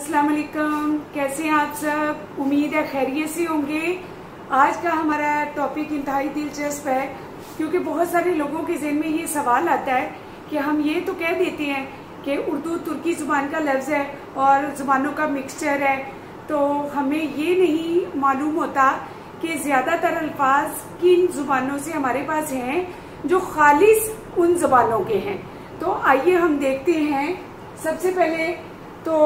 अस्सलाम वालेकुम, कैसे हैं आप सब। उम्मीद है खैरियत से होंगे। आज का हमारा टॉपिक इंतहाई दिलचस्प है क्योंकि बहुत सारे लोगों के ज़हन में ये सवाल आता है कि हम ये तो कह देते हैं कि उर्दू तुर्की ज़ुबान का लफ्ज़ है और ज़ुबानों का मिक्सचर है, तो हमें ये नहीं मालूम होता कि ज़्यादातर अल्फाज किन ज़ुबानों से हमारे पास हैं जो खालिस उन ज़ुबानों के हैं। तो आइए हम देखते हैं। सबसे पहले तो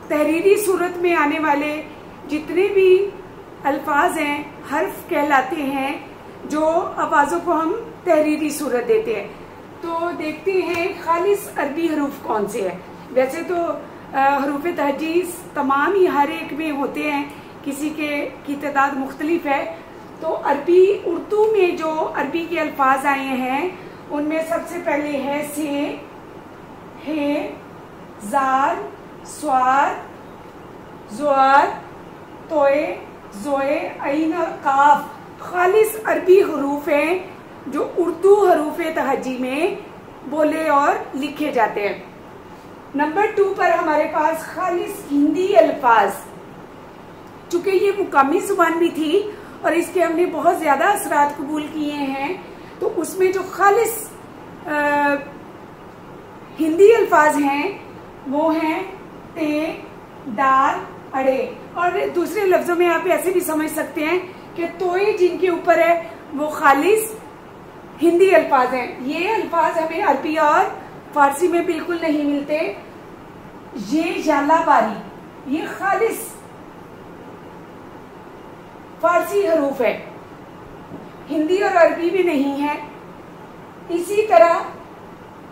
तहरीरी सूरत में आने वाले जितने भी अल्फाज हैं हर्फ कहलाते हैं, जो आवाज़ों को हम तहरीरी सूरत देते हैं। तो देखते हैं खालिस अरबी हरूफ कौन से है। वैसे तो हरूफ तहजीज़ तमाम ही हर एक में होते हैं, किसी की तादाद मुख्तलिफ है। तो अरबी उर्दू में जो अरबी के अल्फाज आए हैं उनमें सबसे पहले है से, हे, जार, स्वार, ज़ुआर, तोए, जोए, ऐन और काफ खालिस अरबी हरूफ हैं जो उर्दू हरूफ तहजी में बोले और लिखे जाते हैं। नंबर 2 पर हमारे पास खालिस हिंदी अल्फाज। चूंकि ये मुकामी जुबान भी थी और इसके हमने बहुत ज्यादा असरात कबूल किए हैं, तो उसमें जो खालिस हिंदी अल्फाज हैं वो हैं ते, दाल, अड़े। और दूसरे लफ्जों में आप ऐसे भी समझ सकते हैं कि तोए जिनके ऊपर है वो खालिस हिंदी अल्फाज हैं। ये अल्फाज हमें अरबी और फारसी में बिल्कुल नहीं मिलते। ये जालाबारी ये खालिस फारसी हरूफ है, हिंदी और अरबी में नहीं है। इसी तरह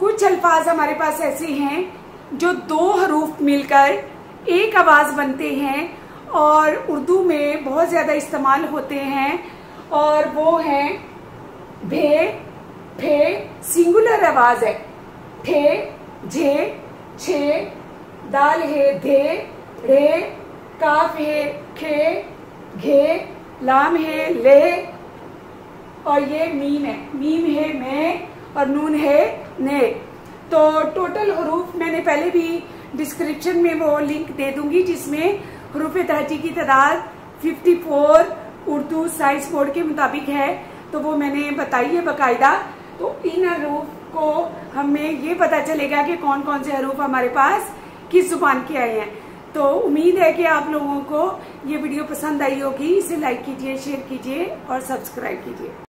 कुछ अल्फाज हमारे पास ऐसे हैं जो 2 हरूफ मिलकर एक आवाज बनते हैं और उर्दू में बहुत ज्यादा इस्तेमाल होते हैं, और वो हैं भे, फे, सिंगुलर आवाज है। ठे, झे, छे, दाल है धे, रे, काफ है खे, घे, लाम है ले, और ये मीम है। मीम है मैं और नून है ने। तो टोटल हरूफ मैंने पहले भी डिस्क्रिप्शन में वो लिंक दे दूंगी जिसमें हरूफ तहजी की तादाद 54 उर्दू साइंस बोर्ड के मुताबिक है, तो वो मैंने बताई है बाकायदा। तो इन हरूफ को हमें ये पता चलेगा कि कौन कौन से हरूफ हमारे पास किस जुबान के आए हैं। तो उम्मीद है कि आप लोगों को ये वीडियो पसंद आई होगी। इसे लाइक कीजिए, शेयर कीजिए और सब्सक्राइब कीजिए।